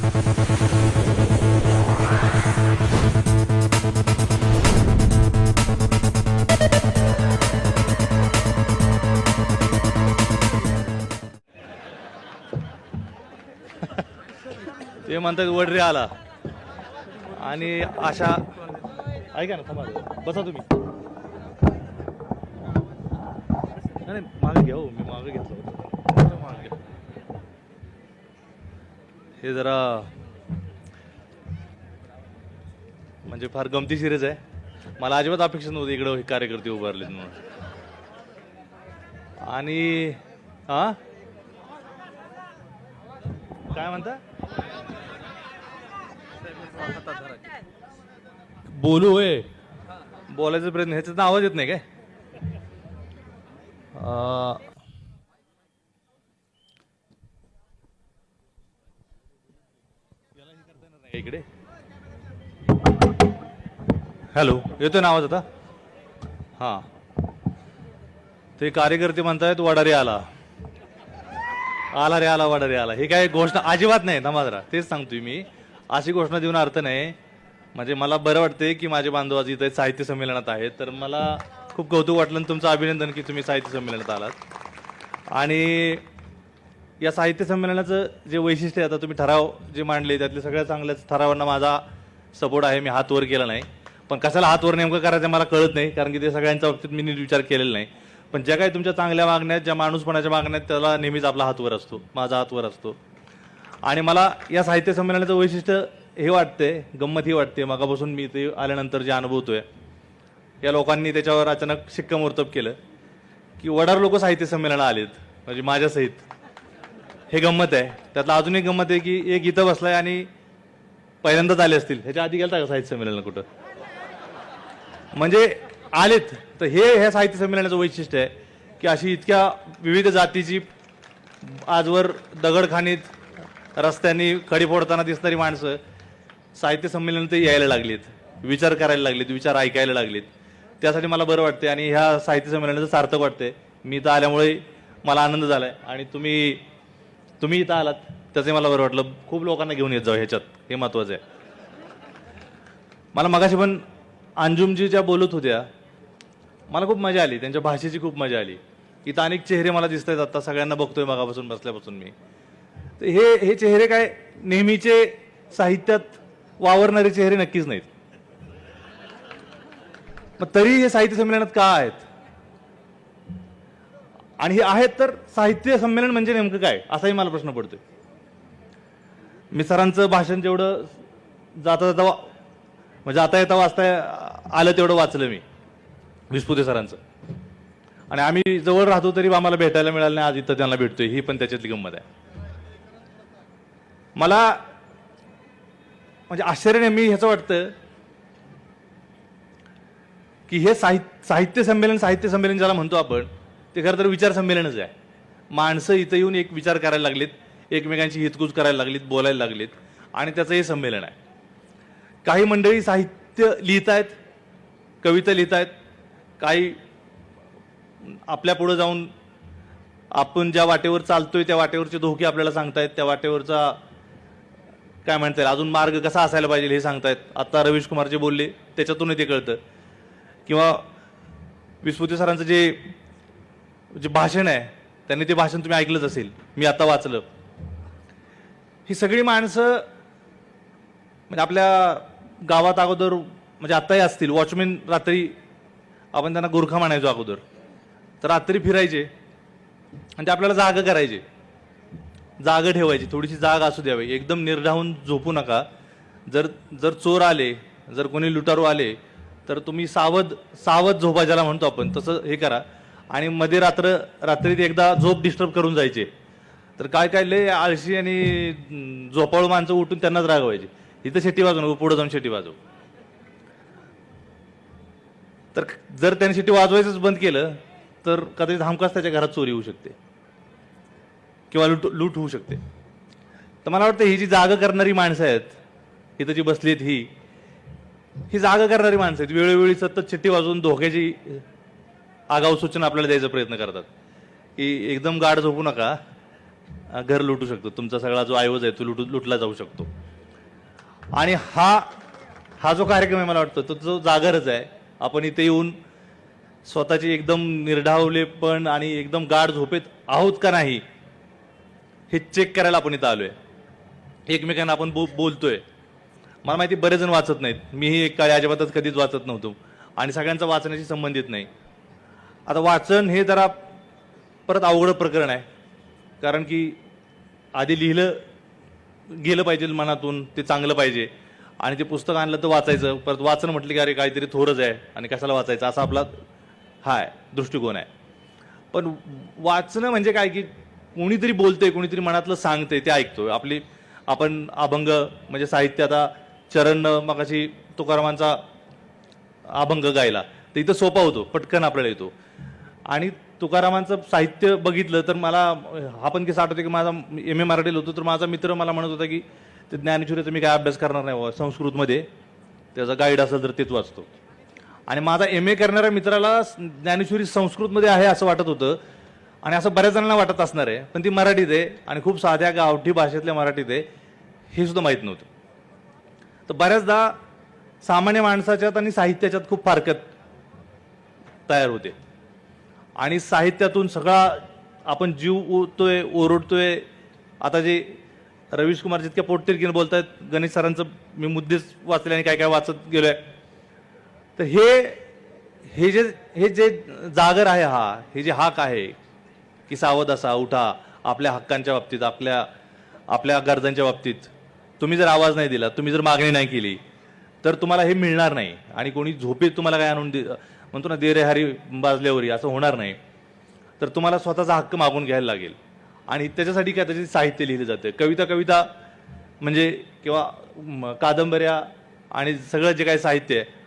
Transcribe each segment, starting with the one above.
ते म्हणतात वडरे आला आणि अशा ऐका ना थांबा बसा तुम्ही नाही मागे घ्या हो मी मागे घेतलं होतं मागे घ्या. हे जरा म्हणजे फार गमतीशीरच आहे. मला अजिबात अपेक्षा नव्हती इकडं हे कार्यकर्ते उभारलेत म्हणून. आणि हा काय म्हणता बोलू होय बोलायचा प्रयत्न ह्याचा आवाज येत नाही काय इकडे हॅलो येतोय ना आवाज आता हां ते कार्यकर्ते म्हणतायत वडारे आला आला रे आला वडारे आला हे काय घोषणा अजिबात नाही ना मात्र तेच सांगतोय मी अशी घोषणा देऊन अर्थ नाही. म्हणजे मला बरं वाटतंय की माझे बांधव आज इथे साहित्य संमेलनात आहेत तर मला खूप कौतुक वाटलं आणि तुमचं अभिनंदन की तुम्ही साहित्य संमेलनात आलात. आणि या साहित्य संमेलनाचं जे वैशिष्ट्य आहे आता तुम्ही ठराव जे मांडले त्यातले सगळ्या चांगल्याच ठरावांना माझा सपोर्ट आहे. मी हात वर केला नाही पण कशाला हात वर नेमकं करायचं मला कळत नाही कारण की ते सगळ्यांच्या बाबतीत मी नीट विचार केलेला नाही. पण ज्या काही तुमच्या चांगल्या मागण्या आहेत ज्या माणूसपणाच्या मागण्या आहेत त्याला नेहमीच आपला हात वर असतो माझा हात वर असतो. आणि मला या साहित्य संमेलनाचं वैशिष्ट्य हे वाटते गंमत ही वाटते मगापासून मी ते आल्यानंतर जे अनुभवतोय या लोकांनी त्याच्यावर अचानक शिक्कामोर्तब केलं की वडार लोक साहित्य संमेलनाला आलेत म्हणजे माझ्यासहित. हे गंमत आहे. त्यातला अजून एक गंमत आहे की एक इथं बसलाय आणि पहिल्यांदाच आले असतील ह्याच्या आधी गेलता का साहित्य संमेलनाला कुठं म्हणजे आलेत. तर हे साहित्य संमेलनाचं वैशिष्ट्य आहे की अशी इतक्या विविध जातीची आजवर दगडखानीत रस्त्यांनी खडी फोडताना दिसणारी माणसं साहित्य संमेलनात यायला लागलीत विचार करायला लागलेत विचार ऐकायला लागलेत. त्यासाठी मला बरं वाटते आणि ह्या साहित्य संमेलनाचं सार्थक वाटते. मी इथं आल्यामुळे मला आनंद झालाय आणि तुम्ही इथं आलात त्याचे मला बरं वाटलं. खूप लोकांना घेऊन येत जाऊ ह्याच्यात हे महत्वाचं आहे. मला मगाशी पण अंजुमजी ज्या बोलत होत्या मला खूप मजा आली त्यांच्या भाषेची खूप मजा आली. इथं अनेक चेहरे मला दिसत आहेत आता सगळ्यांना बघतोय मगापासून बसल्यापासून मी. तर हे चेहरे काय नेहमीचे साहित्यात वावरणारे चेहरे नक्कीच नाहीत. मग तरी हे साहित्य संमेलनात का आहेत आणि हे आहेत तर साहित्य संमेलन म्हणजे नेमकं काय असाही मला प्रश्न पडतोय. मी सरांचं भाषण जेवढं जाता जाता म्हणजे आता येता वाचता आलं तेवढं वाचलं मी विस्पुते सरांचं. आणि आम्ही जवळ राहतो तरी आम्हाला भेटायला मिळालं नाही. आज इथं त्यांना भेटतोय ही पण त्याच्यातली गंमत आहे. मला म्हणजे आश्चर्य नेहमी ह्याचं वाटतं की हे साहित्य संमेलन ज्याला म्हणतो आपण ते खरं तर विचार संमेलनच आहे. माणसं इथं येऊन एक विचार करायला लागलीत एकमेकांची हितगुज करायला लागलीत बोलायला लागलीत आणि त्याचं हे संमेलन आहे. काही मंडळी साहित्य लिहित आहेत कविता लिहित आहेत काही आपल्या पुढे जाऊन आपण ज्या वाटेवर चालतोय त्या वाटेवरचे धोके आपल्याला सांगतायत त्या वाटेवरचा काय म्हणता येईल अजून मार्ग कसा असायला पाहिजे हे सांगतायत. आता रवीश कुमार जे बोलले त्याच्यातूनही ते कळतं. किंवा विस्पुते सरांचं जे भाषण आहे त्यांनी ते भाषण तुम्ही ऐकलंच असेल मी आता वाचलं. ही सगळी माणसं म्हणजे आपल्या गावात अगोदर म्हणजे आत्ताही असतील वॉचमॅन रात्री आपण त्यांना गोरखा म्हणायचो अगोदर तर रात्री फिरायचे आणि ते आपल्याला जागा करायचे जागा ठेवायची थोडीशी जाग असू द्यावी एकदम निर्धावून झोपू नका. जर चोर आले जर कोणी लुटारू आले तर तुम्ही सावध झोपा ज्याला म्हणतो आपण तसं हे करा. आणि मध्ये रात्रीत एकदा झोप डिस्टर्ब करून जायचे तर काय लय आळशी आणि झोपाळू माणसं उठून त्यांनाच रागवायचे इथं शेटी वाजवू नको पुढे जाऊन शेटी वाजव. तर जर त्यांनी शेटी वाजवायचंच बंद केलं तर कदाचित हमखास त्याच्या घरात चोरी होऊ शकते किंवा लूट होऊ शकते. तर मला वाटतं ही जी जागा करणारी माणसं आहेत इथं जी बसली आहेत ही जागा करणारी माणसं आहेत. वेळोवेळी सतत शिट्टी वाजवून धोक्याची आगाऊ सूचना आपल्याला द्यायचा प्रयत्न करतात की एकदम गाढ झोपू नका घर लुटू शकतो, तुमचा सगळा जो ऐवज आहे तो लुटला जाऊ शकतो. आणि हा जो कार्यक्रम आहे मला वाटतं तो जो जागरच आहे. आपण इथे येऊन स्वतःची एकदम निर्ढावलेपण आणि एकदम गाढ झोपेत आहोत का नाही हे चेक करायला आपण इथं आलोय. एकमेकांना आपण बोलतोय. मला माहिती बरेच जण वाचत नाहीत, मीही एक काळी अजिबातच कधीच वाचत नव्हतो आणि सगळ्यांचा वाचण्याशी संबंधित नाही. आता वाचन हे जरा परत अवघड प्रकरण आहे, कारण की आधी लिहिलं गेलं पाहिजे मनातून, ते चांगलं पाहिजे आणि ते पुस्तक आणलं तर वाचायचं. परत वाचन म्हटलं की अरे काहीतरी थोरच आहे आणि कशाला वाचायचं असा आपला दृष्टिकोन आहे. पण वाचणं म्हणजे काय की कोणीतरी बोलतंय, कोणीतरी मनातलं सांगतंय, ते ऐकतोय. आपण अभंग म्हणजे साहित्य, आता चरण मगाशी तुकारामांचा अभंग गायला तर इथं सोपा होतो, पटकन आपल्याला येतो. आणि तुकारामांचं साहित्य बघितलं तर मला हा पण किस्सा आठवतो की माझा MA मराठीला होतो तर माझा मित्र मला म्हणत होता की ते ज्ञानेश्वरीचा मी काय अभ्यास करणार नाही, संस्कृतमध्ये त्याचा गाईड असेल तर तेच वाचतो. आणि माझा MA करणाऱ्या मित्राला ज्ञानेश्वरी संस्कृतमध्ये आहे असं वाटत होतं आणि असं बऱ्याच जणांना वाटत असणार आहे, पण ती मराठीत आहे आणि खूप साध्या गावठी भाषेतल्या मराठीत आहे हे सुद्धा माहीत नव्हतं. तर बऱ्याचदा सामान्य माणसाच्यात आणि साहित्याच्यात खूप फारकत तयार होते आणि साहित्यातून सगळा आपण जीव ओततोय, ओरडतोय. आता जे रवीश कुमार जितक्या पोटतिरकीने बोलतायत, गणेश सरांचं मी मुद्देच वाचले आणि काय काय वाचत गेलोय. तर हे जे जागर आहे, हे जे हाक आहे की सावध असा, उठा, आपल्या हक्कांच्या बाबतीत, आपल्या गरजांच्या बाबतीत तुम्ही जर आवाज नाही दिला, तुम्ही जर मागणी नाही केली तर तुम्हाला हे मिळणार नाही. आणि कोणी झोपेत तुम्हाला काय आणून म्हणतो ना, दे रे हरी बाजल्यावरी, असं होणार नाही. तर तुम्हाला स्वतःचा हक्क मागून घ्यायला लागेल. आणि त्याच्यासाठी काय, त्याचे साहित्य लिहिले जाते. कविता म्हणजे किंवा कादंबऱ्या आणि सगळं जे काही साहित्य आहे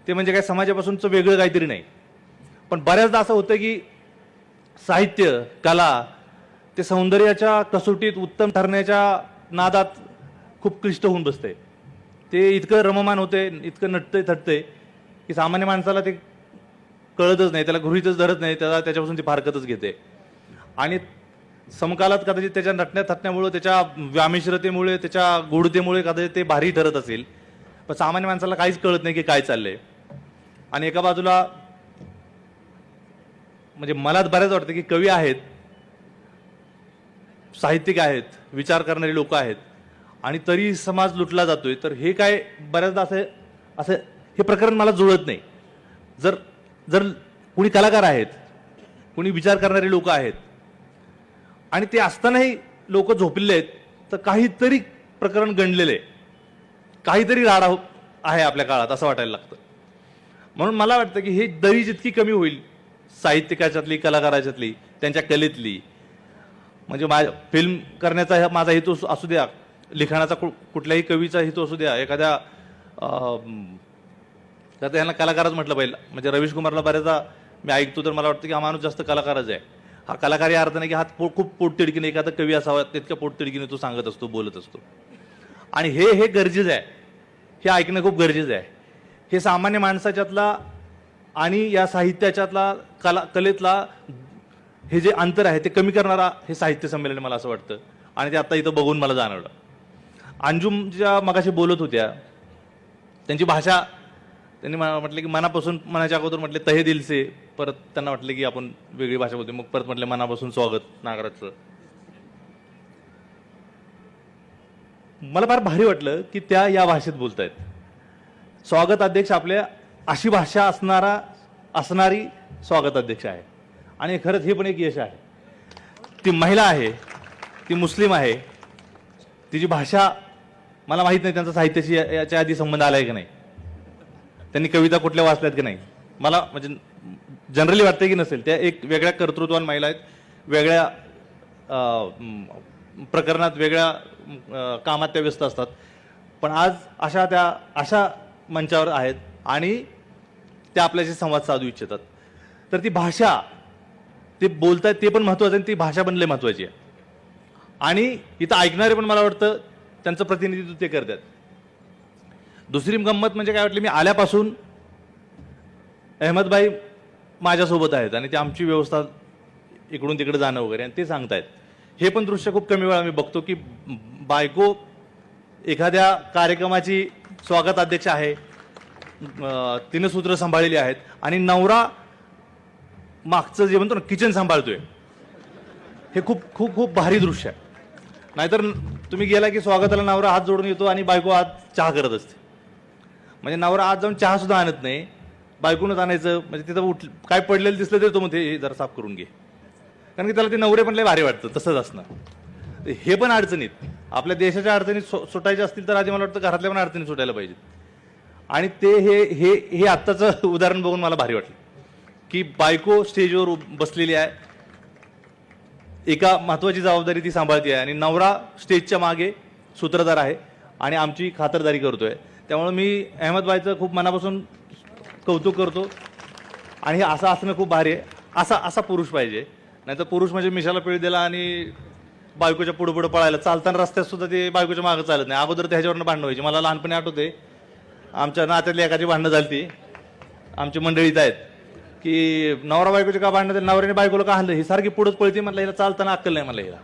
ते म्हणजे काय समाजापासूनचं वेगळं काहीतरी नाही. पण बऱ्याचदा असं होतं की साहित्य, कला ते सौंदर्याच्या कसोटीत उत्तम ठरण्याच्या नादात खूप क्लिष्ट होऊन बसते. ते इतकं रममान होते, इतकं नटतंय थटतंय की सामान्य माणसाला ते कळतच नाही, त्याला गृहीतच धरत नाही, त्याच्यापासून ती फारकतच घेते. आणि समकालात कदाचित त्याच्या नटण्या थटण्यामुळे, त्याच्या व्यामिश्रतेमुळे, त्याच्या गूढतेमुळे कदाचित ते भारी ठरत असेल, पण सामान्य माणसाला काहीच कळत नाही की काय चाललंय. आणि एका बाजूला म्हणजे मला बऱ्याच वाटतं की कवी आहेत, साहित्यिक आहेत, विचार करणारी लोक आहेत आणि तरी समाज लुटला जातोय. तर हे काय बऱ्याचदा असं हे प्रकरण मला जुळत नाही. जर कुणी कलाकार आहेत, कुणी विचार करणारे लोक आहेत आणि ते असतानाही लोक झोपलेले आहेत, तर काहीतरी प्रकरण गणलेले, काहीतरी राडा आहे आपल्या काळात असं वाटायला लागतं. म्हणून मला वाटतं की हे दरी जितकी कमी होईल साहित्यिकाच्यातली, कलाकाराच्यातली, त्यांच्या कलेतली, म्हणजे फिल्म करण्याचा माझा हेतू असू द्या, लिखाणाचा कुठल्याही कवीचा हेतू असू द्या, एखाद्या तर त्यांना कलाकारच म्हटलं पाहिजे. म्हणजे रवीश कुमारला बऱ्याचदा मी ऐकतो तर मला वाटतं की हा माणूस जास्त कलाकारच आहे. हा कलाकार या अर्थाने की हा खूप पोटतिडकीने एखादा कवी असावा तितक्या पोटतिडकीने तो सांगत असतो, बोलत असतो. आणि हे गरजेचं आहे, हे ऐकणं खूप गरजेचं आहे. हे सामान्य माणसाच्यातला आणि या साहित्याच्यातला कलेतला हे जे अंतर आहे ते कमी करणारा हे साहित्य संमेलन मला असं वाटतं. आणि ते आता इथं बघून मला जाणवलं. अंजुम ज्या मगाशी बोलत होत्या त्यांची भाषा, त्यांनी म्हटलं की मनापासून, मनाच्या अगोदर म्हटले तहे दिल से, परत त्यांना वाटलं की आपण वेगळी भाषा बोलतो, मग परत म्हटलं मनापासून स्वागत नागराजचं. मला फार भारी वाटलं की त्या या भाषेत बोलतायत. स्वागत अध्यक्ष आपल्या अशी भाषा असणारी स्वागत अध्यक्ष आहे. आणि खरंच हे पण एक यश आहे. ती महिला आहे, ती मुस्लिम आहे, तिची भाषा मला माहित नाही त्यांचा साहित्याशी याच्या आधी संबंध आलाय की नाही, त्यांनी कविता कुठल्या वाचल्यात की नाही, मला म्हणजे जनरली वाटतं की नसेल. त्या एक वेगळ्या कर्तृत्वान महिला आहेत, वेगळ्या प्रकरणात, वेगळ्या कामात त्या व्यस्त असतात. पण आज अशा मंचावर आहेत आणि त्या आपल्याशी संवाद साधू इच्छितात. तर ती भाषा ते बोलतायत ते पण महत्वाचं आहे, ती भाषा पण लय महत्वाची आहे. आणि इथं ऐकणारे पण मला वाटतं त्यांचं प्रतिनिधित्व ते करतात. दुसरी गंमत म्हणजे काय वाटली, मी आल्यापासून अहमदभाई माझ्यासोबत आहेत आणि ते आमची व्यवस्था इकडून तिकडे जाणं वगैरे, आणि ते सांगतायत हे पण दृश्य खूप कमी वेळा मी बघतो की बायको एखाद्या कार्यक्रमाची स्वागत अध्यक्ष आहे, तिने सूत्र सांभाळलेली आहेत आणि नवरा मागचं जे म्हणतो ना किचन सांभाळतोय. हे खूप खूप खूप भारी दृश्य आहे. नाहीतर तुम्ही गेला की स्वागताला नवरा हात जोडून येतो आणि बायको हात चहा करत असते. म्हणजे नवरा हात जाऊन चहा सुद्धा आणत नाही, बायकोनच आणायचं. म्हणजे तिथं काय पडलेलं दिसलं तरी तो म्हणते हे जरा साफ करून घे, कारण की त्याला ते नवरे पण लय भारी वाटतं. तसंच असणं हे पण अडचणीत, आपल्या देशाच्या अडचणीत सुटायच्या असतील तर आधी मला वाटतं घरातल्या पण अडचणीत सुटायला पाहिजेत. आणि ते हे हे हे आत्ताचं उदाहरण बघून मला भारी वाटलं की बायको स्टेजवर बसलेली आहे, एका महत्वाची जबाबदारी ती सांभाळते आहे आणि नवरा स्टेजच्या मागे सूत्रधार आहे आणि आमची खातरदारी करतोय. त्यामुळे मी अहमदबाईचं खूप मनापासून कौतुक करतो. आणि हे असं असणं खूप भारी आहे. असा पुरुष पाहिजे. नाहीतर पुरुष म्हणजे मिशाला पिळ दिला आणि बायकोच्या पुढे पुढे पळायला, चालताना रस्त्यात सुद्धा ते बायकोच्या मागं चालत नाही. अगोदर त्याच्यावरनं भांडणं व्हायची. मला लहानपणी आठवते, आमच्या नात्यातली एकाची भांडणं झाली ती, आमची मंडळीत आहेत की नवरा बायकोचे का भांडणं, नवऱ्याने बायकोला का हाणलं, ही सारखी पुढंच पळते. म्हटलं हिला चालताना अक्कल नाही मला हिला.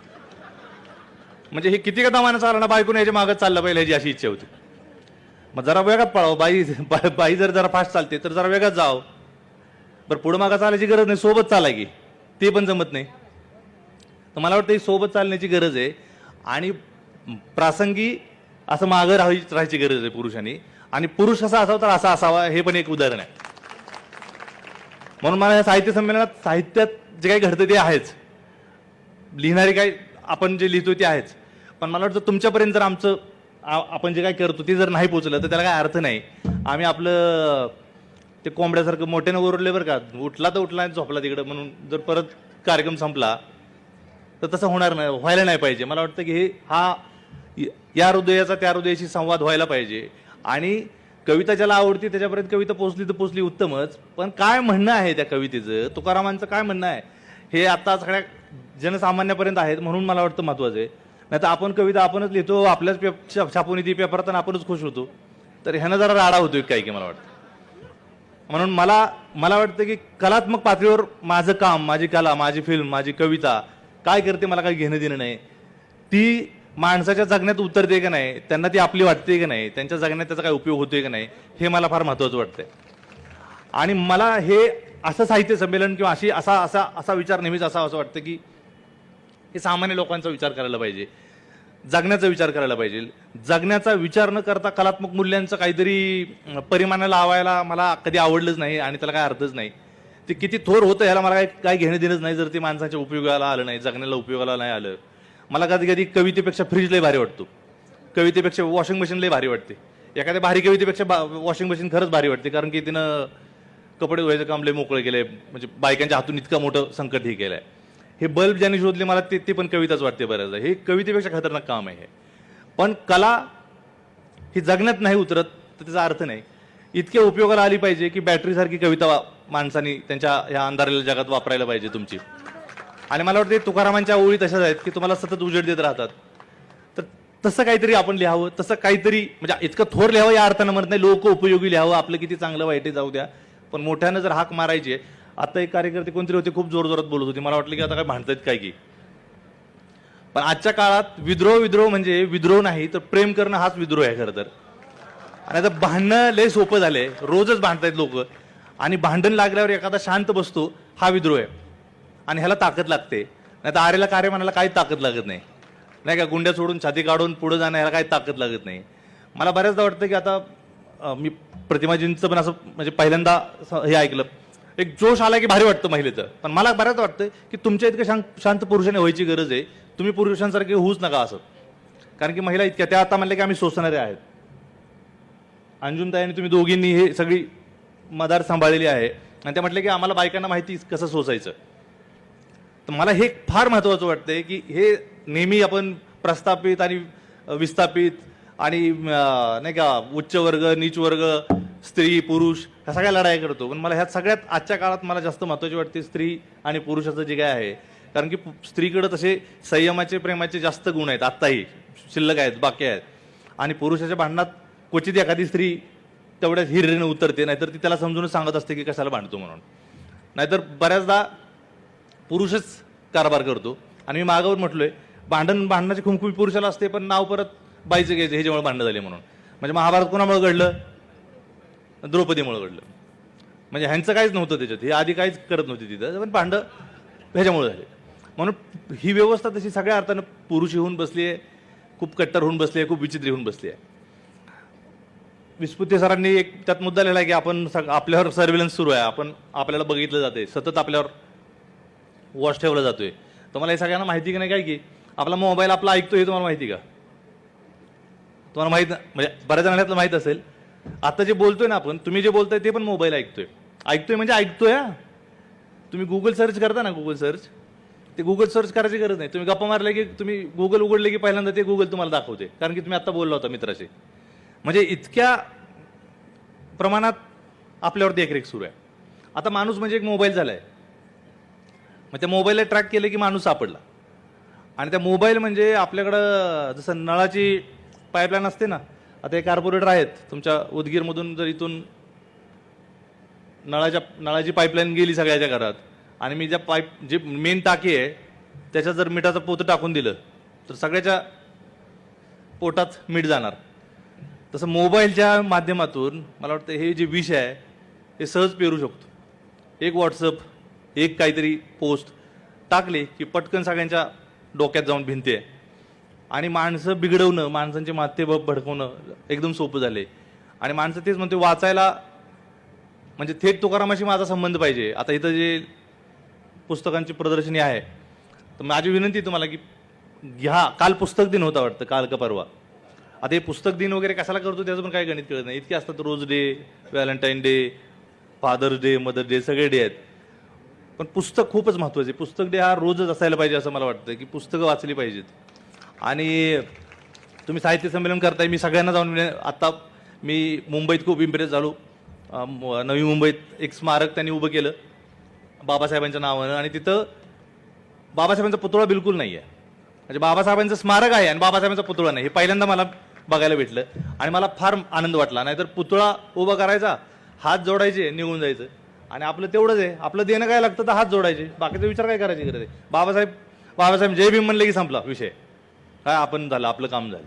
म्हणजे हे किती का दमानं चालला ना, बायकोने याच्या मागं चाललं पाहिजे ह्याची अशी इच्छा होती. मग जरा वेगात पळावं. बाई जर जरा फास्ट चालते तर जरा वेगात जावं. बरं पुढं मागं चालायची गरज नाही, सोबत चालाय की ते पण जमत नाही. तर मला वाटतं ही सोबत चालण्याची गरज आहे आणि प्रासंगी असं मागं राहायची गरज आहे पुरुषांनी. आणि पुरुष कसा असावा तर असा असावा, हे पण एक उदाहरण आहे. म्हणून मला या साहित्य संमेलनात साहित्यात जे काही घडतं ते आहेच, लिहिणारे काय आपण जे लिहितो ते आहेच. पण मला वाटतं तुमच्यापर्यंत जर आमचं आपण जे काही करतो ते जर नाही पोचलं तर त्याला काय अर्थ नाही. आम्ही आपलं ते कोंबड्यासारखं मोठ्यानं ओरडले बरं का, उठला तर उठला झोपला तिकडं म्हणून जर परत कार्यक्रम संपला तर तसं होणार नाही, व्हायला नाही पाहिजे. मला वाटतं की या हृदयाचा त्या हृदयाशी संवाद व्हायला पाहिजे. आणि कविता ज्याला आवडती त्याच्यापर्यंत कविता पोचली तर पोचली, उत्तमच. पण काय म्हणणं आहे त्या कवितेचं, तुकारामांचं काय म्हणणं आहे, हे आता सगळ्या जनसामान्यापर्यंत आहेत. म्हणून मला वाटतं महत्वाचं आहे. नाही तर आपण कविता आपणच लिहितो, आपल्याच छापून येते पेपरात आणि आपणच खुश होतो. तर ह्यानं जरा राडा होतोय काही की मला वाटतं. म्हणून मला वाटतं की कलात्मक पातळीवर माझं काम, माझी कला, माझी फिल्म, माझी कविता काय करते मला काही घेणं देणं नाही. ती माणसाच्या जगण्यात उतरते का नाही, त्यांना ती आपली वाटते का नाही, त्यांच्या जगण्यात त्याचा काय उपयोग होतोय का नाही, हे मला फार महत्वाचं वाटतंय. आणि मला हे असं साहित्य संमेलन किंवा असा विचार नेहमीच असं वाटतं की हे सामान्य लोकांचा विचार करायला पाहिजे, जगण्याचा विचार करायला पाहिजे. जगण्याचा विचार न करता कलात्मक मूल्यांचं काहीतरी परिमाणं लावायला मला कधी आवडलंच नाही आणि त्याला काय अर्थच नाही. ते किती थोर होतं ह्याला मला काय घेणं देणंच नाही जर ते माणसाच्या उपयोगाला आलं नाही, जगण्याला उपयोगाला नाही आलं. मला कधी कधी कवितेपेक्षा फ्रीज लय भारी वाटतो, कवितेपेक्षा वॉशिंग मशीन लय भारी वाटते. एखाद्या भारी कवितेपेक्षा वॉशिंग मशीन खरंच भारी वाटते, कारण की तिनं कपडे धुवायचं काम लय मोकळं केलंय. म्हणजे बायकांच्या हातून इतकं मोठं संकट हे केलंय. हे बल्ब ज्यांनी शोधले मला ते पण कविताच वाटते बऱ्याचदा. हे कवितेपेक्षा खतरनाक काम आहे हे. पण कला ही जगण्यात नाही उतरत तर त्याचा अर्थ नाही. इतक्या उपयोगाला आली पाहिजे की बॅटरीसारखी कविता माणसांनी त्यांच्या ह्या अंधारलेल्या जगात वापरायला पाहिजे तुमची. आणि मला वाटतं तुकारामांच्या ओळी तशाच आहेत की तुम्हाला सतत उजेड देत राहतात. तर तसं काहीतरी आपण लिहावं, तसं काहीतरी म्हणजे इतकं थोर लिहावं या अर्थानं म्हणत नाही, लोक उपयोगी लिहावं, आपलं किती चांगलं वाईट जाऊ द्या, पण मोठ्यानं जर हाक मारायची. आता एक कार्यकर्ते कोणतरी होते खूप जोरजोरात बोलत होते, मला वाटलं की आता काय भांडतायत काय की. पण आजच्या काळात विद्रोह म्हणजे विद्रोह नाही तर प्रेम करणं हाच विद्रोह आहे खरं तर. आणि आता भांडणं लय सोपं झालंय, रोजच भांडतायत लोक. आणि भांडण लागल्यावर एखादा शांत बसतो हा विद्रोह आहे. आणि ह्याला ताकद लागते. नाही तर आरेला कार्य म्हणायला काही ताकद लागत नाही, नाही का. गुंड्या सोडून छाती काढून पुढे जाणं ह्याला काही ताकद लागत नाही. मला बऱ्याचदा वाटतं की आता मी प्रतिमाजींचं पण असं म्हणजे पहिल्यांदा हे ऐकलं, एक जोश आला की भारी वाटतं महिलेचं. पण मला बऱ्याच वाटतं की तुमच्या इतकं शांत पुरुषाने व्हायची गरज आहे. तुम्ही पुरुषांसारखे होऊच नका असं. कारण की महिला इतक्या त्या आता म्हणले की आम्ही सोसणारे आहेत. अंजुमताई आणि तुम्ही दोघींनी हे सगळी मदार सांभाळलेली आहे आणि त्या म्हटले की आम्हाला बायकांना माहिती कसं सोसायचं. तर मला हे फार महत्वाचं वाटतंय की हे नेहमी आपण प्रस्थापित आणि विस्थापित आणि नाही का उच्च वर्ग नीच वर्ग स्त्री पुरुष ह्या सगळ्या लढाई करतो. पण मला ह्यात सगळ्यात आजच्या काळात मला जास्त महत्वाची वाटते स्त्री आणि पुरुषाचं जे काय आहे. कारण की स्त्रीकडे तसे संयमाचे प्रेमाचे जास्त गुण आहेत, आत्ताही शिल्लक आहेत, बाकी आहेत. आणि पुरुषाच्या भांडणात क्वचित एखादी स्त्री तेवढ्याच हिरीने उतरते, नाहीतर ती त्याला समजून सांगत असते की कशाला भांडतो म्हणून. नाहीतर बऱ्याचदा पुरुषच कारभार करतो. आणि मी मागावर म्हटलोय भांडणाची खुमखुमी पुरुषाला असते, पण नाव परत बाईचं घ्यायचं, हे जेव्हा भांडणं झाले म्हणून. म्हणजे महाभारत कोणामुळे घडलं? द्रौपदीमुळे घडलं. म्हणजे ह्यांचं काहीच नव्हतं त्याच्यात, हे आधी काहीच करत नव्हती तिथं, पण भांडं ह्याच्यामुळे झाले. म्हणून ही व्यवस्था तशी सगळ्या अर्थानं पुरुषी होऊन बसली आहे, खूप कट्टर होऊन बसली आहे, खूप विचित्री होऊन बसली आहे. विस्पुते सरांनी एक त्यात मुद्दा लिहिला की आपण आपल्यावर सर्व्हिलन्स सुरू आहे, आपल्याला बघितलं जाते, सतत आपल्यावर वॉच ठेवला जातोय. तुम्हाला हे सगळ्यांना माहिती की नाही काय की आपला मोबाईल आपला ऐकतोय, हे तुम्हाला माहिती का? तुम्हाला माहित म्हणजे बऱ्याच जणांना माहित असेल. आता जे बोलतोय ना आपण, तुम्ही जे बोलताय ते पण मोबाईल ऐकतोय म्हणजे ऐकतोय. तुम्ही गुगल सर्च करता ना, गुगल सर्च, ते गुगल सर्च करायची गरज नाही. तुम्ही गप्पा मारले की तुम्ही गुगल उघडले की पहिल्यांदा ते गुगल तुम्हाला दाखवते, कारण की तुम्ही आता बोलला होता मित्राशी. म्हणजे इतक्या प्रमाणात आपल्यावर देखरेख सुरू आहे. आता माणूस म्हणजे एक मोबाईल झालाय, मग त्या मोबाईलला ट्रॅक केलं की माणूस सापडला. आणि त्या मोबाईल म्हणजे आपल्याकडं जसं नळाची पाईपलाईन असते ना, आता हे कार्पोरेटर आहेत तुमच्या उदगीरमधून, जर इथून नळाची पाईपलाईन गेली सगळ्याच्या घरात, आणि मी जे मेन टाकी आहे त्याच्यात जर मिठाचं पोतं टाकून दिलं तर सगळ्याच्या पोटात मीठ जाणार. तसं मोबाईलच्या माध्यमातून मला वाटतं हे जे विष आहे हे सहज पेरू शकतो. एक व्हॉट्सअप, एक काहीतरी पोस्ट टाकली की पटकन सगळ्यांच्या डोक्यात जाऊन भिंते, आणि माणसं बिघडवणं, माणसांचे माथे भडकवणं एकदम सोपं झाले. आणि माणसं तेच म्हणते वाचायला, म्हणजे थेट तुकारामाशी माझा संबंध पाहिजे. आता इथं जे पुस्तकांची प्रदर्शनी आहे, तर माझी विनंती आहे तुम्हाला की घ्या. काल पुस्तक दिन होता वाटतं, काल का परवा. आता हे पुस्तक दिन वगैरे कशाला करतो त्याचं पण काही गणित कळत नाही. इतके असतात, rose day, Valentine day, father's day, mother day, सगळे डे आहेत. पण पुस्तक खूपच महत्त्वाचं आहे. पुस्तक डे हा रोजच असायला पाहिजे असं मला वाटतं, की पुस्तकं वाचली पाहिजेत. आणि तुम्ही साहित्य संमेलन करताय, मी सगळ्यांना जाऊन, आता मी मुंबईत खूप इम्प्रेस झालो. नवी मुंबईत एक स्मारक त्यांनी उभं केलं बाबासाहेबांच्या नावानं, आणि तिथं बाबासाहेबांचा पुतळा बिलकुल नाही आहे. म्हणजे बाबासाहेबांचं स्मारक आहे आणि बाबासाहेबांचा पुतळा नाही, हे पहिल्यांदा मला बघायला भेटलं आणि मला फार आनंद वाटला. नाहीतर पुतळा उभा करायचा, हात जोडायचे, निघून जायचं, आणि आपलं तेवढंच आहे. आपलं देणं काय लागतं तर हात जोडायचे, बाकीचा विचार काय करायची गरज आहे. बाबासाहेब जय भीम म्हणले की संपला विषय, काय आपण झालं, आपलं काम झालं.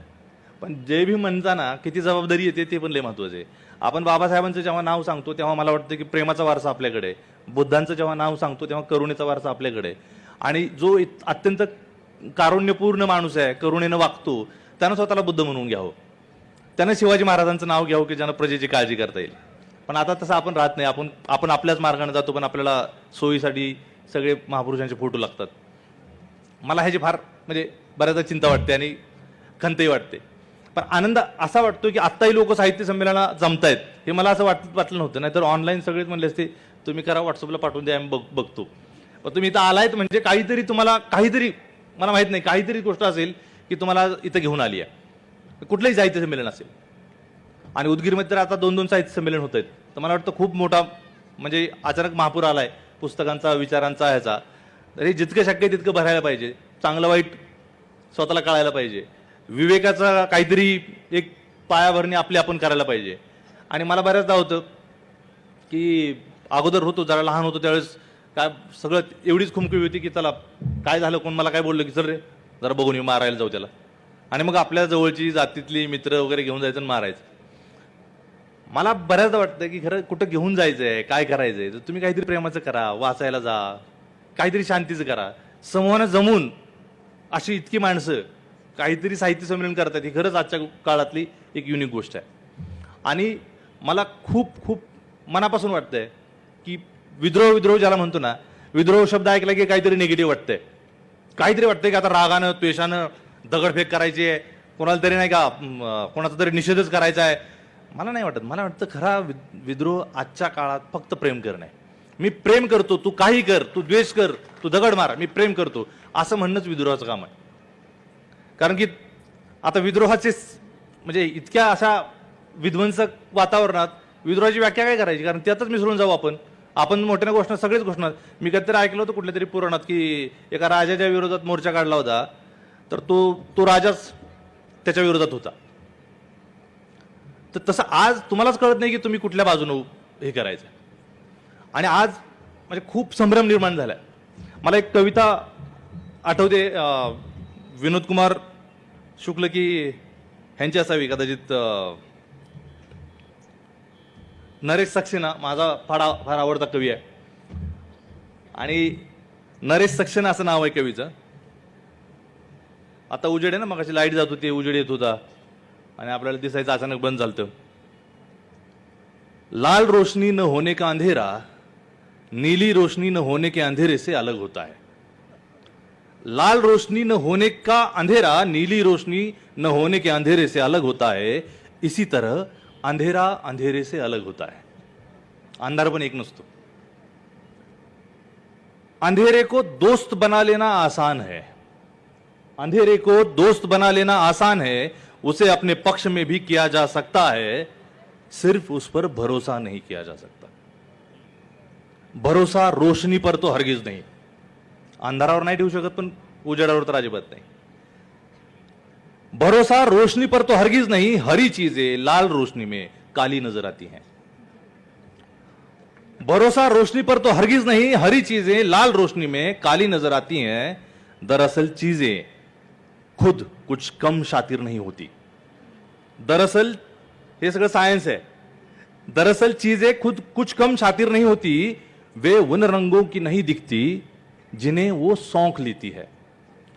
पण जय भीम म्हणताना किती जबाबदारी येते ते पण लय महत्त्वाचं आहे. आपण बाबासाहेबांचं जेव्हा नाव सांगतो तेव्हा मला वाटतं की प्रेमाचा वारसा आपल्याकडे आहे. बुद्धांचं जेव्हा नाव सांगतो तेव्हा करुणेचा वारसा आपल्याकडे आहे. आणि जो अत्यंत कारुण्यपूर्ण माणूस आहे, करुणेनं वागतो, त्यानं स्वतःला बुद्ध म्हणून घ्यावं. त्यानं शिवाजी महाराजांचं नाव घ्यावं की ज्यानं प्रजेची काळजी करता येईल. पण आता तसं आपण राहत नाही. आपण आपल्याच मार्गाने जातो, पण आपल्याला सोयीसाठी सगळे महापुरुषांचे फोटो लागतात. मला ह्याची फार म्हणजे बऱ्याचदा चिंता वाटते आणि खंतही वाटते. पण आनंद असा वाटतो की आत्ताही लोक साहित्य संमेलनाला जमतायत, हे मला असं वाटलं नव्हतं. नाहीतर ऑनलाईन सगळेच म्हणले असते तुम्ही करा, व्हॉट्सअपला पाठवून द्या, आम्ही बघतो. पण तुम्ही इथं आलायत म्हणजे काहीतरी मला माहित नाही, काहीतरी गोष्ट असेल की तुम्हाला इथं घेऊन आली आहे. कुठलंही साहित्य संमेलन असेल, आणि उदगीरमध्ये तर आता 2-2 साहित्य संमेलन होत आहेत. तर मला वाटतं खूप मोठा म्हणजे अचानक महापूर आलाय पुस्तकांचा, विचारांचा, ह्याचा. तरी जितकं शक्य तितकं भरायला पाहिजे. चांगलं वाईट स्वतःला कळायला पाहिजे. विवेकाचा काहीतरी एक पायाभरणी आपण करायला पाहिजे. आणि मला बऱ्याचदा होतं की अगोदर होतो, जरा लहान होतो त्यावेळेस काय सगळं एवढीच खुमखुमी होती की चला काय झालं, कोण मला काय बोललं की चल रे जरा बघून मारायला जाऊ त्याला, आणि मग आपल्या जवळची जातीतली मित्र वगैरे घेऊन जायचं आणि मारायचं. मला बऱ्याचदा वाटतं की खरं कुठं घेऊन जायचंय, काय करायचंय, तर तुम्ही काहीतरी प्रेमाचं करा, वाचायला जा, काहीतरी शांतीचं करा. समूहानं जमून अशी इतकी माणसं काहीतरी साहित्य संमेलन करतात, ही खरंच आजच्या काळातली एक युनिक गोष्ट आहे. आणि मला खूप खूप मनापासून वाटतंय की विद्रोह ज्याला म्हणतो ना, विद्रोह शब्द ऐकला की काहीतरी निगेटिव्ह वाटतंय, काहीतरी वाटतंय की आता रागानं द्वेषानं दगडफेक करायची आहे, कोणाला तरी नाही का कोणाचा तरी निषेधच करायचा आहे. मला नाही वाटत. मला वाटतं खरा विद्रोह आजच्या काळात फक्त प्रेम करणं आहे. मी प्रेम करतो, तू काही कर, तू द्वेष कर, तू दगड मार, मी प्रेम करतो, असं म्हणणंच विद्रोहाचं काम आहे. कारण की आता विद्रोहाचे म्हणजे इतक्या अशा विध्वंसक वातावरणात विद्रोहाची व्याख्या काय करायची, कारण त्यातच मिसळून जाऊ आपण मोठ्या घोषणा, सगळेच घोषणा. मी कधीतरी ऐकलं होतं कुठल्या तरी पुराणात की एका राजाच्या विरोधात मोर्चा काढला होता, तर तो राजाच त्याच्या विरोधात होता. तर तसं आज तुम्हालाच कळत नाही की तुम्ही कुठल्या बाजूने हे करायचं. आणि आज म्हणजे खूप संभ्रम निर्माण झालाय. मला एक कविता आठवते विनोद कुमार शुक्ल की ह्यांची असावी कदाचित नरेश सक्सेना माझा फार आवडता कवी आहे आणि नरेश सक्सेना असं नाव आहे कवीचं. आता उजेड आहे ना, मग लाईट जात होती, उजेड येत होता आणि आपल्याला दिसायचं अचानक बंद झालं. लाल रोशनी न होने का अंधेरा नीली रोशनी न होने के अंधेरे से अलग होता है. लाल रोशनी न होने का अंधेरा नीली रोशनी न होने के अंधेरे से अलग होता है. इसी तरह अंधेरा अंधेरे से अलग होता है. अंधार पण एक नसतो. अंधेरे को दोस्त बना लेना आसान है. अंधेरे को दोस्त बना लेना आसान है. उसे अपने पक्ष में भी किया जा सकता है. सिर्फ उस पर भरोसा नहीं किया जा सकता. भरोसा रोशनी पर तो हरगिज नहीं. अंधारावर नाही ठेवू शकत पण उजेडावर तर अजिबात नाही. भरोसा रोशनी पर तो हरगिज नहीं. हरी चीजें लाल रोशनी में काली नजर आती हैं. भरोसा रोशनी पर तो हरगिज नहीं. हरी चीजें लाल रोशनी में काली नजर आती हैं. दरअसल चीजें खुद कुछ कम शातिर नहीं होती. दरअसल ये सगळं सायन्स है. दरअसल चीजें खुद कुछ कम शातिर नहीं होती. वे उन रंगों की नहीं दिखती जिन्हें वो सौंख लेती है,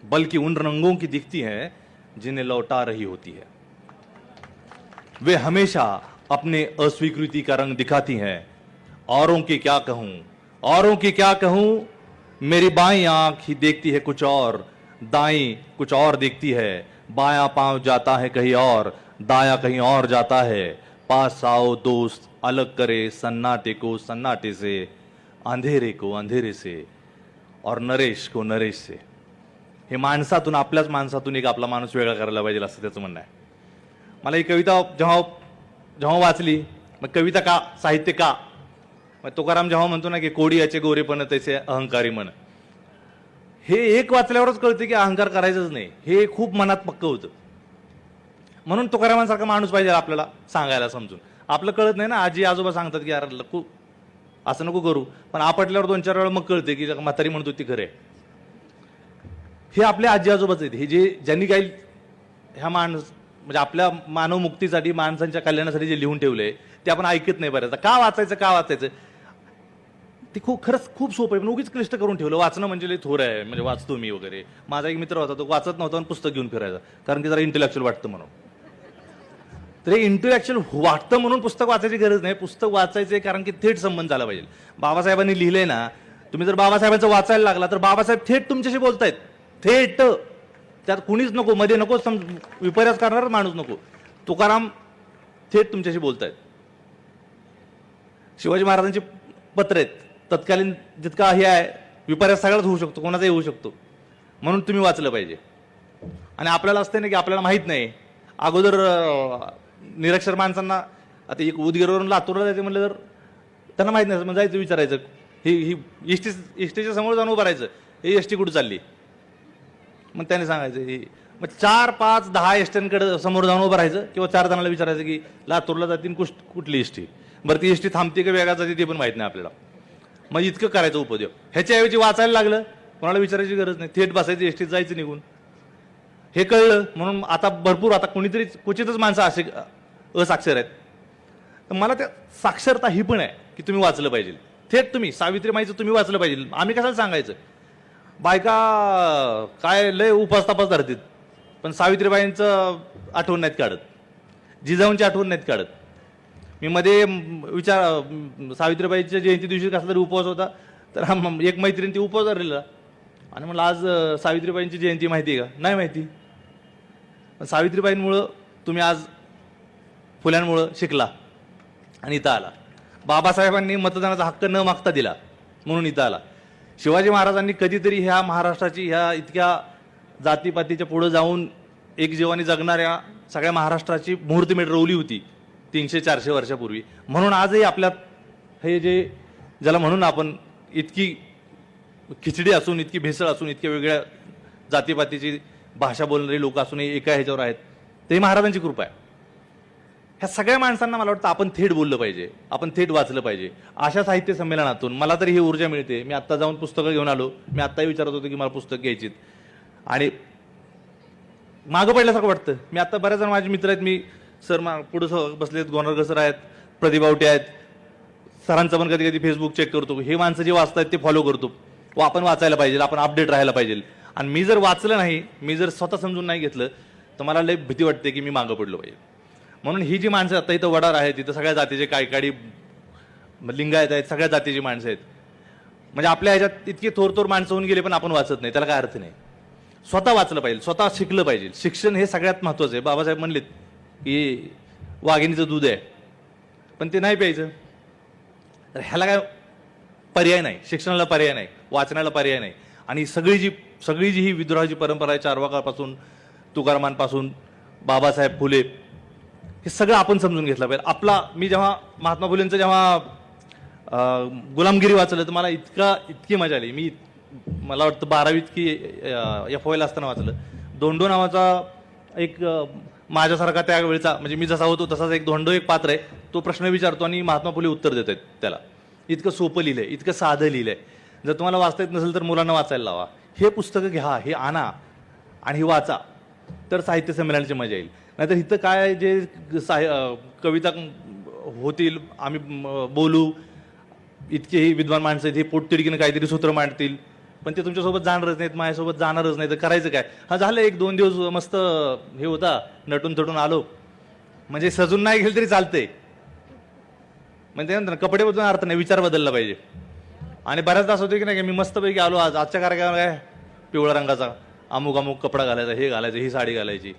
बल्कि उन रंगों की दिखती है जिन्हें लौटा रही होती है. वे हमेशा अपने अस्वीकृति का रंग दिखाती हैं. औरों की क्या कहूं, औरों की क्या कहूं. मेरी बाईं आंख ही देखती है कुछ और, दाईं कुछ और देखती है. बायां पांव जाता है कहीं और, दायां कहीं और जाता है. पास आओ दोस्त, अलग करे सन्नाटे को सन्नाटे से, अंधेरे को अंधेरे से और नरेश को नरेश से. हे माणसातून, आपल्याच माणसातून एक आपला माणूस वेगळा करायला पाहिजे असं त्याचं म्हणणं आहे. मला ही कविता जेव्हा वाचली, मग कविता का, साहित्य का. मग तुकाराम जेव्हा म्हणतो ना की कोडी याचे गोरेपण त्याचे अहंकारी मन, हे एक वाचल्यावरच कळते की अहंकार करायचंच नाही. हे खूप मनात पक्क होतं. म्हणून तुकारामांसारखा माणूस पाहिजे आपल्याला सांगायला, समजून. आपलं कळत नाही ना, आजी आजोबा सांगतात की यार असं नको करू, पण आपटल्यावर 2-4 वेळा मग कळते की म्हातारी म्हणतो ती खरे. हे आपले आजी आजोबाच आहेत. हे ज्यांनी काही ह्या म्हणजे आपल्या मानव मुक्तीसाठी, माणसांच्या कल्याणासाठी जे लिहून ठेवलंय ते आपण ऐकत नाही बऱ्याचदा. का वाचायचं ते खरंच खूप सोपं आहे, पण उगीच क्लिष्ट करून ठेवलं. वाचणं म्हणजे लई थोर आहे, म्हणजे वाचतो मी वगैरे. माझा एक मित्र होता, तो वाचत नव्हता आणि पुस्तक घेऊन फिरायचा, कारण की जरा इंटेलेक्च्युअल वाटतं म्हणून. तर हे इंटेलेक्च्युअल वाटतं म्हणून पुस्तक वाचायची गरज नाही. पुस्तक वाचायचे कारण की थेट संबंध झाला पाहिजे. बाबासाहेबांनी लिहिलंय ना, तुम्ही जर बाबासाहेबांचं वाचायला लागला तर बाबासाहेब थेट तुमच्याशी बोलतायत. थेट, त्यात कुणीच नको, मध्ये नको, विपर्यास करणारा माणूस नको. तुकाराम थेट तुमच्याशी बोलतायत. शिवाजी महाराजांची पत्र आहेत, तत्कालीन जितका हे आहे विपर्यास सगळ्याच होऊ शकतो, कोणाचाही होऊ शकतो. म्हणून तुम्ही वाचलं पाहिजे. आणि आपल्याला असते ना की आपल्याला माहित नाही. अगोदर निरक्षर माणसांना, आता एक उदगीरवरून लातूरला जायचं म्हणलं तर त्यांना माहित नाही, मग जायचं विचारायचं, ही एसटीच्या समोर जाऊन उभं राहायचं, ही एसटी कुठं चालली. मग त्याने सांगायचं. मग 4, 5, 10 एसट्यांकडे समोर जाऊन उभं राहायचं, किंवा 4 जणांना विचारायचं की लातूरला जातील कुठली एसटी, बरं ती एसटी थांबते का वेगळा जाते ते पण माहित नाही आपल्याला. मग इतकं करायचं उपद्योग. ह्याच्याऐवजी वाचायला लागलं, कोणाला विचारायची गरज नाही, थेट बसायचं, एसटीत जायचं निघून. हे कळलं म्हणून आता भरपूर, आता कोणीतरी क्वचितच माणसं असे असाक्षर आहेत. तर मला त्या साक्षरता ही पण आहे की तुम्ही वाचलं पाहिजे. थेट तुम्ही सावित्रीमाईचं तुम्ही वाचलं पाहिजे. आम्ही कशाला सांगायचं. बायका काय लय उपास तपास धरतील, पण सावित्रीबाईंचं आठवण नाहीत काढत, जिजाऊंची आठवण नाहीत काढत. मी मध्ये सावित्रीबाईच्या जयंती दिवशी कसला तरी उपवास होता, तर एक मैत्रीण ती उपवास धरलेला आणि म्हणलं आज सावित्रीबाईंची जयंती माहिती आहे का, नाही माहिती. सावित्रीबाईंमुळं तुम्ही आज फुल्यांमुळं शिकला आणि इथं आला. बाबासाहेबांनी मतदानाचा हक्क न मागता दिला म्हणून इथं आला. शिवाजी महाराजांनी कधीतरी ह्या महाराष्ट्राची, ह्या इतक्या जातीपातीच्या पुढे जाऊन एक जीवानी जगणाऱ्या सगळ्या महाराष्ट्राची मुहूर्तमेढ रोवली होती 300-400 वर्षापूर्वी. म्हणून आजही आपल्यात हे जे ज्याला म्हणून आपण इतकी खिचडी असून, इतकी भेसळ असून, इतक्या वेगळ्या जातीपातीची भाषा बोलणारी लोक असूनही एका ह्याच्यावर आहेत, ते महाराजांची कृपा आहे. ह्या सगळ्या माणसांना मला वाटतं आपण थेट बोललं पाहिजे, आपण थेट वाचलं पाहिजे. अशा साहित्य संमेलनातून मला तरी ही ऊर्जा मिळते. मी आत्ता जाऊन पुस्तकं घेऊन आलो. मी आत्ताही विचारत होतो की मला पुस्तक घ्यायची, आणि मागं पडल्यासारखं वाटतं. मी आता बऱ्याच जण माझे मित्र आहेत, मी सर पुढे बसलेत, गोनरगर सर आहेत, प्रदीप आवटे आहेत, सरांचं पण कधी कधी फेसबुक चेक करतो. हे माणसं जे वाचतात ते फॉलो करतो. व आपण वाचायला पाहिजे, आपण अपडेट राहायला पाहिजे. आणि मी जर वाचलं नाही, मी जर स्वतः समजून नाही घेतलं, तर मला लई भीती वाटते की मी मागं पडलो पाहिजे. म्हणून ही जी माणसं आता इथं वडार आहेत, इथं सगळ्या जातीचे कायकाडी लिंगायत आहेत, सगळ्या जातीची माणसं आहेत. म्हणजे आपल्या ह्याच्यात इतकी थोर माणसं होऊन गेले, पण आपण वाचत नाही. त्याला काय अर्थ नाही. स्वतः वाचलं पाहिजे, स्वतः शिकलं पाहिजे. शिक्षण हे सगळ्यात महत्वाचं आहे. बाबासाहेब म्हणलेत की वाघिणीचं दूध आहे, पण ते नाही प्यायचं. तर ह्याला काय पर्याय नाही. शिक्षणाला पर्याय नाही, वाचनाला पर्याय नाही. आणि सगळी जी ही विद्रोहाची परंपरा आहे, चारवाकापासून तुकारामांपासून बाबासाहेब फुले, हे सगळं आपण समजून घेतलं पाहिजे. मी जेव्हा महात्मा फुलेंचं जेव्हा गुलामगिरी वाचलं, तर मला इतकी मजा आली. मला वाटतं 12वीत की FOL असताना वाचलं. धोंडो नावाचा एक माझ्यासारखा त्यावेळेचा, म्हणजे मी जसा होतो तसाच एक धोंडो एक पात्र आहे. तो प्रश्न विचारतो आणि महात्मा फुले उत्तर देत आहेत त्याला. इतकं सोपं लिहिलंय, इतकं साधं लिहिलंय. जर तुम्हाला वाचता येत नसेल तर मुलांना वाचायला लावा. हे पुस्तकं घ्या, हे आणा आणि हे वाचा, तर साहित्य संमेलनाची मजा येईल. नाहीतर इथं काय जे कविता होतील, आम्ही बोलू, इतकेही विद्वान माणसं आहेत, हे पोटतिडकीनं काहीतरी सूत्र मांडतील, पण ते तुमच्यासोबत जाणारच नाहीत, माझ्यासोबत जाणारच नाही. तर करायचं काय? हा, झालं 1-2 दिवस मस्त हे होता, नटून थटून आलो, म्हणजे सजून नाही गेलं तरी चालतंय. म्हणजे ते म्हणतात ना, कपडे बदलून अर्थ नाही, विचार बदलला पाहिजे. आणि बऱ्याचदा असं होतं की नाही, मी मस्तपैकी आलो, आजच्या कार्यक्रमाला काय पिवळ्या रंगाचा अमुक कपडा घालायचा, हे घालायचं, ही साडी घालायची.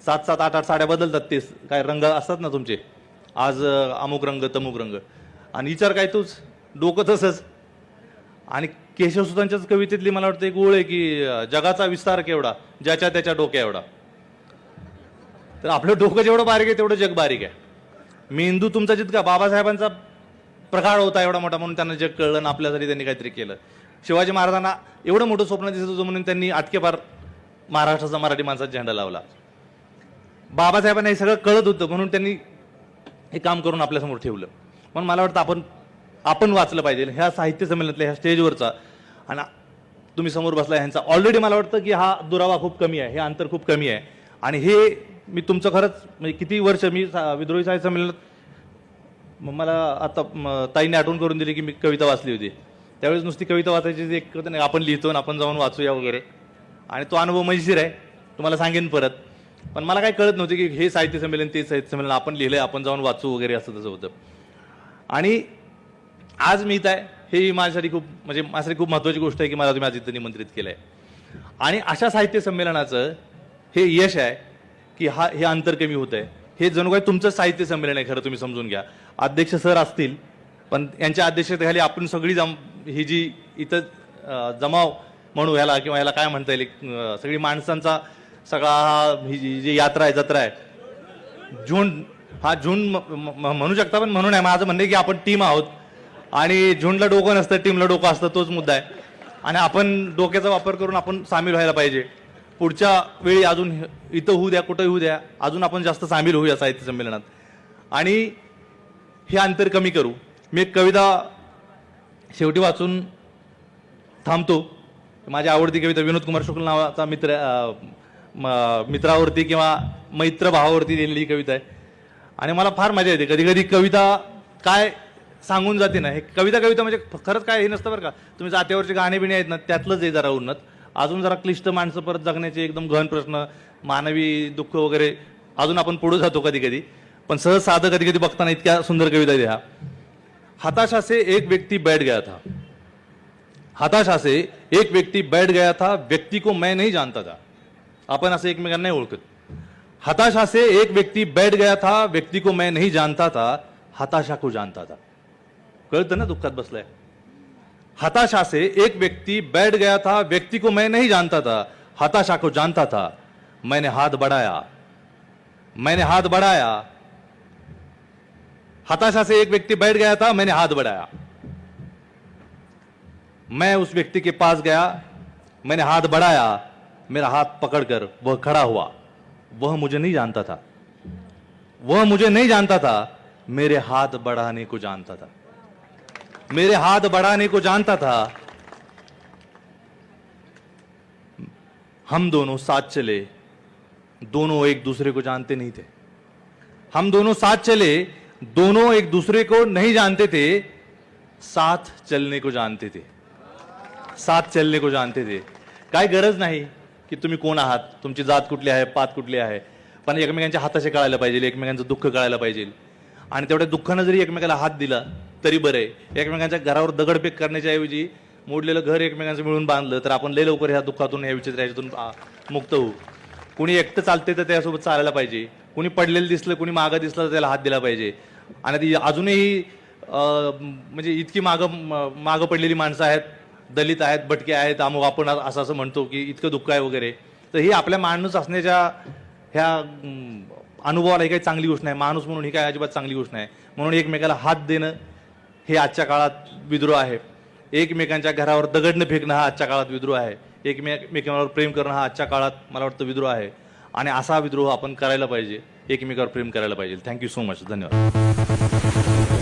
7-7, 8-8 साड्या बदलतात. ते काय रंग असतात ना तुमचे, आज अमुक रंग, तमुक रंग, आणि विचार काय तूच, डोकं तसंच. आणि केशवसुतांच्याच कवितेतली मला वाटतं एक ओळ आहे की जगाचा विस्तार केवढा, ज्याच्या त्याच्या डोक्या एवढा. तर आपलं डोकं जेवढं बारीक आहे तेवढं जग बारीक आहे. मेंदू तुमचा जितका, बाबासाहेबांचा प्रगाढ होता एवढा मोठा, म्हणून त्यांना जग कळलं आणि आपल्यासाठी त्यांनी काहीतरी केलं. शिवाजी महाराजांना एवढं मोठं स्वप्न दिसत होतं म्हणून त्यांनी आटकेपार महाराष्ट्राचा, मराठी माणसाचा झेंडा लावला. बाबासाहेबांना हे सगळं कळत होतं म्हणून त्यांनी हे काम करून आपल्यासमोर ठेवलं. म्हणून मला वाटतं आपण वाचलं पाहिजे ह्या साहित्य संमेलनातल्या, ह्या स्टेजवरचा. आणि तुम्ही समोर बसला ह्यांचा ऑलरेडी मला वाटतं की हा दुरावा खूप कमी आहे, हे अंतर खूप कमी आहे. आणि हे मी तुमचं खरंच, म्हणजे किती वर्ष मी विद्रोही साहित्य संमेलनात, मला आता ताईने आठवण करून दिली की मी कविता वाचली होती. त्यावेळेस नुसती कविता वाचायची एक नाही, आपण लिहितो आणि आपण जाऊन वाचूया वगैरे, आणि तो अनुभव मजेशीर आहे, तुम्हाला सांगेन परत. पण मला काही कळत नव्हते की हे साहित्य संमेलन, ते साहित्य संमेलन आपण लिहिलंय, आपण जाऊन वाचू वगैरे, असं तसं होतं. आणि आज मी इथं आहे, हे माझ्यासाठी खूप महत्त्वाची गोष्ट आहे की मला तुम्ही आज इथं निमंत्रित केलं आहे. आणि अशा साहित्य संमेलनाचं हे यश आहे की हे अंतर कमी होत आहे. हे जणू काही तुमचं साहित्य संमेलन आहे, खरं तुम्ही समजून घ्या. अध्यक्ष सर असतील, पण यांच्या अध्यक्षतेखाली आपण सगळी ही जी इथं जमाव म्हणू ह्याला, किंवा ह्याला काय म्हणता येईल, सगळी माणसांचा सगळा ही जी यात्रा आहे, जत्रा आहे, झुंड म्हणू शकता, पण म्हणून आहे माझं म्हणणं की आपण टीम आहोत. आणि झुंडला डोकं नसतं, टीमला डोकं असतं, तोच मुद्दा आहे. आणि आपण डोक्याचा वापर करून आपण सामील व्हायला पाहिजे. पुढच्या वेळी अजून इथं होऊ द्या, कुठंही होऊ द्या, अजून आपण जास्त सामील होऊया साहित्य संमेलनात आणि हे अंतर कमी करू. मी एक कविता शेवटी वाचून थांबतो. माझी आवडती कविता विनोद कुमार शुक्ल नावाचा मित्रावरती किंवा मैत्र भावावरती लिहिलेली कविता आहे. आणि मला फार मजा येते. कधी कधी कविता काय सांगून जाते ना, हे कविता म्हणजे खरंच काय हे नसतं बरं का. तुम्ही जात्यावरचे गाणे बिणे आहेत ना, त्यातलंच आहे जरा उन्नत. अजून जरा क्लिष्ट माणसं परत जगण्याचे एकदम गहन प्रश्न, मानवी दुःख वगैरे, अजून आपण पुढे जातो कधी कधी. पण सहज साधं कधी कधी बघताना इतक्या सुंदर कविता द्या. हताशा से एक व्यक्ति बैठ गया था, हताशा से एक व्यक्ति बैठ गया था, व्यक्ति को मैं नहीं जानता था. आपण असं एकमेकांना नाही ओळखत. हताशा से एक व्यक्ति बैठ गया था, व्यक्ति को मैं नहीं जानता था, हताशा को जानता था. कळतं ना दुःखात बसलाय. हताशा से एक व्यक्ति बैठ गया था, व्यक्ति को मैं नहीं जानता था, हताशा को जानता था. मैंने हाथ बढ़ाया, मैंने हाथ बढ़ाया. हताशा से एक व्यक्ति बैठ गया था, मैंने हाथ बढ़ाया. मैं उस व्यक्ति के पास गया, मैंने हाथ बढ़ाया, मेरा हाथ पकड़कर वह खड़ा हुआ. वह मुझे नहीं जानता था, वह मुझे नहीं जानता था, मेरे हाथ बढ़ाने को जानता था, मेरे हाथ बढ़ाने को जानता था. हम दोनों साथ चले, दोनों एक दूसरे को जानते नहीं थे। हम दोनों साथ चले, दोनों एक दूसरे को नहीं जानते थे, साथ चलने को जानते थे। साथ चलने को जानते थे। काय गरज नाही की तुम्ही कोण आहात, तुमची जात कुठली आहे, पात कुठली आहे, पण एकमेकांच्या हाताशी कळायला पाहिजे, एकमेकांचं दुःख कळायला पाहिजे। आणि तेवढ्या दुःखानं जरी एकमेकाला हात दिला तरी बरं आहे। एकमेकांच्या घरावर दगडफेक करण्याच्या ऐवजी मोडलेलं घर एकमेकांचं मिळून बांधलं तर आपण लय लवकर ह्या दुःखातून, ह्या विचित्रातून मुक्त होऊ। कुणी एकटं चालते तर त्यासोबत चालायला पाहिजे, कुणी पडलेलं दिसलं, कुणी मागं दिसलं तर त्याला हात दिला पाहिजे। आणि ती अजूनही म्हणजे इतकी मागं पडलेली माणसं आहेत, दलित आहेत, भटके आहेत, अमुक आपण असं म्हणतो की इतकं दुःख आहे वगैरे, तर ही आपल्या माणूस असण्याच्या ह्या अनुभवाला ही काही चांगली गोष्ट नाही। माणूस म्हणून ही काय अजिबात चांगली गोष्ट नाही। म्हणून एकमेकाला हात देणं हे आजच्या काळात विद्रोह आहे। एकमेकांच्या घरावर दगड न फेकणं हा आजच्या काळात विद्रोह आहे। एकमेकांवर प्रेम करणं हा आजच्या काळात मला वाटतं विद्रोह आहे। आणि असा विद्रोह आपण करायला पाहिजे, एकमेकावर प्रेम करायला पाहिजे। थँक्यू सो मच, धन्यवाद।